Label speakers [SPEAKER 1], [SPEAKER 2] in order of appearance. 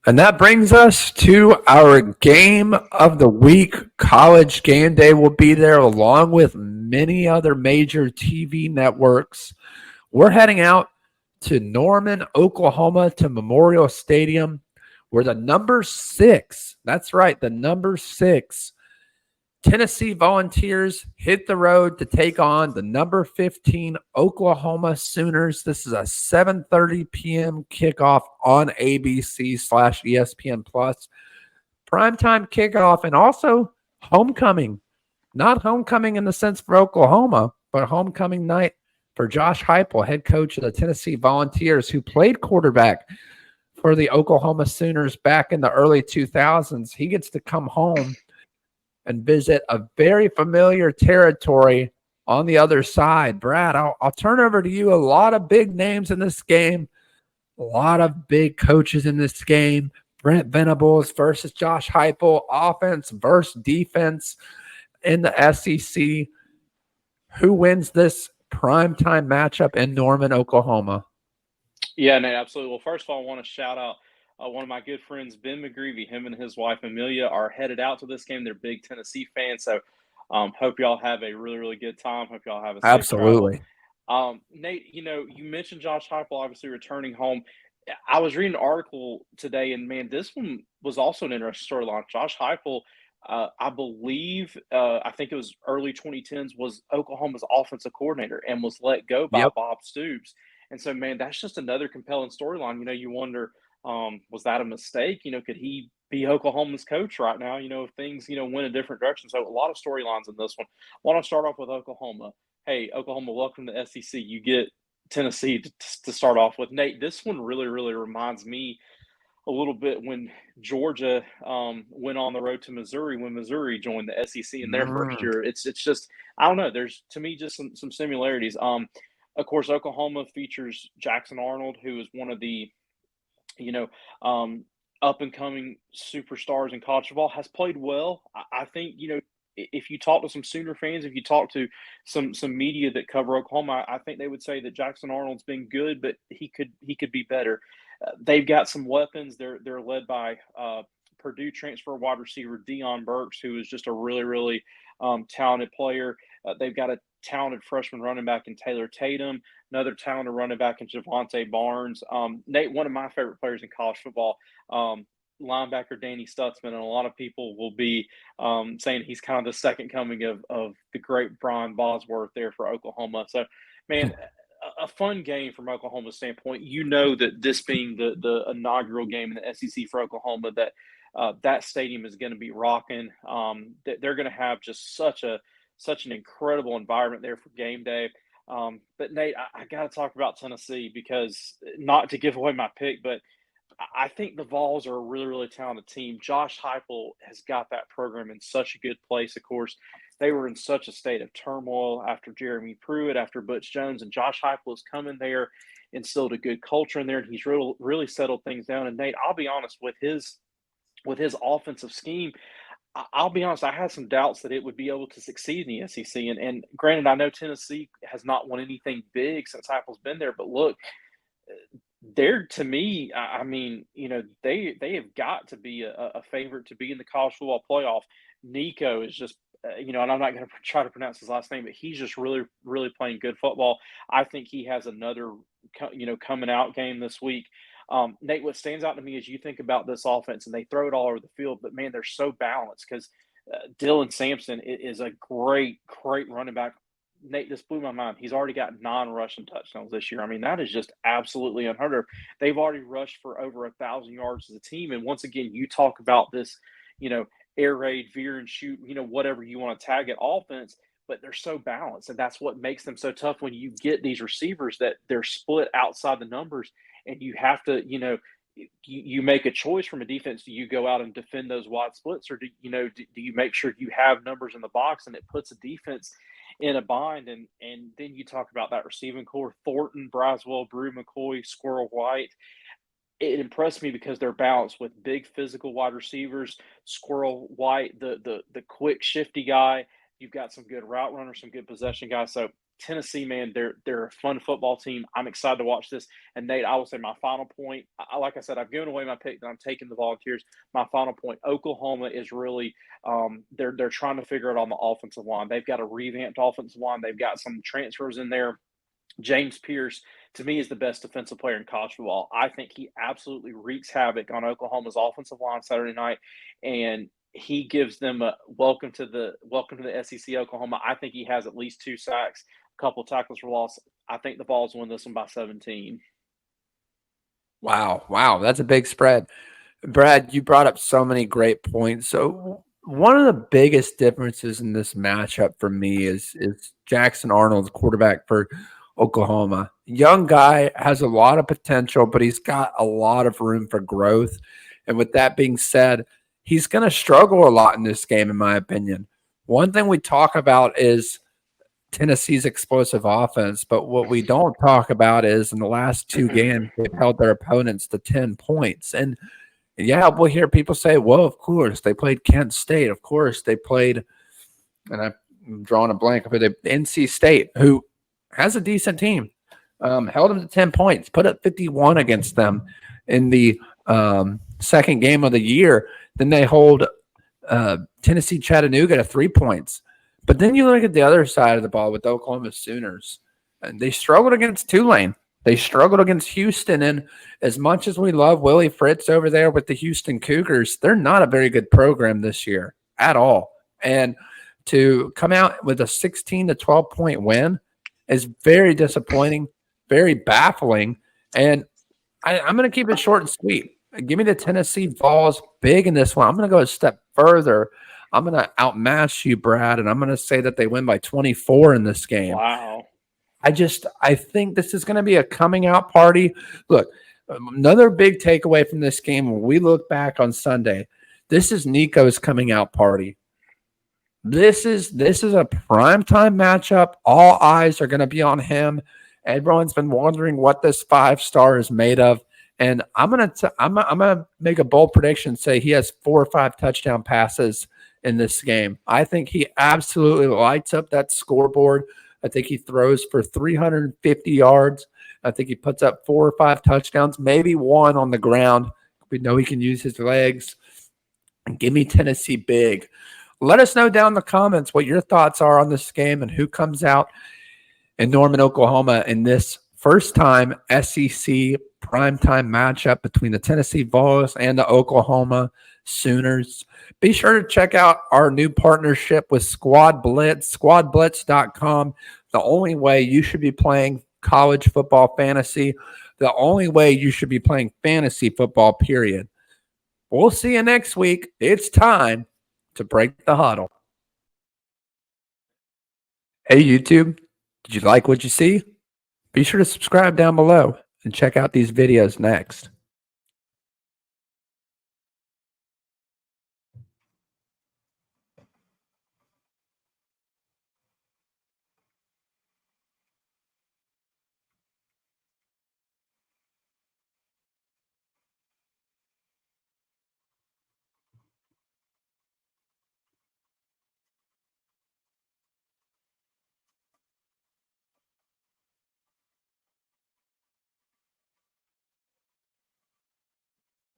[SPEAKER 1] And that brings us to our game of the week. College Game Day will be there along with many other major TV networks. We're heading out to Norman, Oklahoma to Memorial Stadium where the number 6, that's right, the number 6 Tennessee Volunteers hit the road to take on the number 15 Oklahoma Sooners. This is a 7:30 p.m. kickoff on ABC/ESPN Plus. Primetime kickoff and also homecoming. Not homecoming in the sense for Oklahoma, but homecoming night for Josh Heupel, head coach of the Tennessee Volunteers, who played quarterback for the Oklahoma Sooners back in the early 2000s. He gets to come home and visit a very familiar territory on the other side. Brad, I'll turn over to you. A lot of big names in this game, a lot of big coaches in this game. Brent Venables versus Josh Heupel, offense versus defense in the SEC. Who wins this primetime matchup in Norman, Oklahoma?
[SPEAKER 2] Yeah, Nate, absolutely. Well, first of all, I want to shout out one of my good friends, Ben McGreevy. Him and his wife Amelia are headed out to this game. They're big Tennessee fans, so hope y'all have a really, really good time. Hope y'all have a safe travel.
[SPEAKER 1] Absolutely.
[SPEAKER 2] Nate, you mentioned Josh Heupel obviously returning home. I was reading an article today, and man, this one was also an interesting storyline. Josh Heupel, I believe, I think it was early 2010s, was Oklahoma's offensive coordinator and was let go by
[SPEAKER 1] Yep.
[SPEAKER 2] Bob Stoops. And so, man, that's just another compelling storyline. You wonder, was that a mistake? Could he be Oklahoma's coach right now? If things, went a different direction. So a lot of storylines in this one. I want to start off with Oklahoma. Hey, Oklahoma, welcome to SEC. You get Tennessee to start off with. Nate, this one really, really reminds me a little bit when Georgia went on the road to Missouri when Missouri joined the SEC in their first
[SPEAKER 1] Mm.
[SPEAKER 2] year. It's just I don't know. There's to me just some similarities. Of course, Oklahoma features Jackson Arnold, who is one of the you know um, up and coming superstars in college football. Has played well. I think if you talk to some Sooner fans, if you talk to some media that cover Oklahoma, I think they would say that Jackson Arnold's been good, but he could be better. They've got some weapons. They're led by Purdue transfer wide receiver Deion Burks, who is just a really really talented player. They've got a talented freshman running back in Taylor Tatum, another talented running back in Javante Barnes. Nate, one of my favorite players in college football. Linebacker Danny Stutzman, and a lot of people will be saying he's kind of the second coming of the great Brian Bosworth there for Oklahoma. So, man, a fun game from Oklahoma's standpoint. That this being the inaugural game in the SEC for Oklahoma, that stadium is going to be rocking. They're going to have just such an incredible environment there for game day. But Nate, I got to talk about Tennessee because not to give away my pick, but I think the Vols are a really, really talented team. Josh Heupel has got that program in such a good place. Of course, they were in such a state of turmoil after Jeremy Pruitt, after Butch Jones, and Josh Heupel has come in there, instilled a good culture in there, and he's really settled things down. And Nate, I'll be honest with his offensive scheme. I'll be honest, I had some doubts that it would be able to succeed in the SEC. And granted, I know Tennessee has not won anything big since Heupel's been there, but look, they're to me, I mean, they have got to be a favorite to be in the college football playoff. Nico is just, and I'm not going to try to pronounce his last name, but he's just really, really playing good football. I think he has another, coming out game this week. Nate, what stands out to me is you think about this offense and they throw it all over the field, but man, they're so balanced because Dylan Sampson is a great, great running back. Nate, this blew my mind. He's already got 9 rushing touchdowns this year. I mean, that is just absolutely unheard of. They've already rushed for over 1,000 yards as a team. And once again, you talk about this, you know, air raid, veer and shoot, whatever you want to tag it offense, but they're so balanced. And that's what makes them so tough when you get these receivers that they're split outside the numbers and you have to, you make a choice from a defense. Do you go out and defend those wide splits or do you make sure you have numbers in the box and it puts a defense in a bind? And then you talk about that receiving core: Thornton, Braswell, Brew McCoy, Squirrel White. It impressed me because they're balanced with big physical wide receivers. Squirrel White, the quick shifty guy. You've got some good route runners, some good possession guys. So Tennessee, man, they're a fun football team. I'm excited to watch this. And Nate, I will say my final point. Like I said, I've given away my pick that I'm taking the Volunteers. My final point: Oklahoma is really they're trying to figure it on the offensive line. They've got a revamped offensive line. They've got some transfers in there. James Pierce, to me, is the best defensive player in college football. I think he absolutely wreaks havoc on Oklahoma's offensive line Saturday night, and he gives them a welcome to the SEC Oklahoma. I think he has at least 2 sacks, a couple tackles for loss. I think the Vols win this one by 17.
[SPEAKER 1] Wow, that's a big spread. Brad, you brought up so many great points. So one of the biggest differences in this matchup for me is Jackson Arnold, quarterback for Oklahoma. Young guy, has a lot of potential, but he's got a lot of room for growth. And with that being said, he's going to struggle a lot in this game, in my opinion. One thing we talk about is Tennessee's explosive offense, but what we don't talk about is in the last 2 games, they've held their opponents to 10 points. And yeah, we'll hear people say, well, of course, they played Kent State. Of course, they played, and I'm drawing a blank, but NC State, who has a decent team, held them to 10 points, put up 51 against them in the second game of the year. Then they hold Tennessee Chattanooga to 3 points. But then you look at the other side of the ball with the Oklahoma Sooners, and they struggled against Tulane. They struggled against Houston, and as much as we love Willie Fritz over there with the Houston Cougars, they're not a very good program this year at all. And to come out with a 16 to 12 point win is very disappointing, very baffling. And I'm going to keep it short and sweet. Give me the Tennessee Vols big in this one. I'm going to go a step further. I'm going to outmatch you, Brad, and I'm going to say that they win by 24 in this game.
[SPEAKER 2] Wow.
[SPEAKER 1] I think this is going to be a coming out party. Look, another big takeaway from this game when we look back on Sunday, this is Nico's coming out party. This is a primetime matchup. All eyes are going to be on him. Everyone's been wondering what this 5-star is made of. And I'm gonna make a bold prediction, say he has 4 or 5 touchdown passes in this game. I think he absolutely lights up that scoreboard. I think he throws for 350 yards. I think he puts up 4 or 5 touchdowns, maybe 1 on the ground. We know he can use his legs. And give me Tennessee big. Let us know down in the comments what your thoughts are on this game and who comes out in Norman, Oklahoma in this first-time SEC primetime matchup between the Tennessee Vols and the Oklahoma Sooners. Be sure to check out our new partnership with Squad Blitz, squadblitz.com. The only way you should be playing college football fantasy, the only way you should be playing fantasy football, period. We'll see you next week. It's time to break the huddle. Hey, YouTube, did you like what you see? Be sure to subscribe down below and check out these videos next.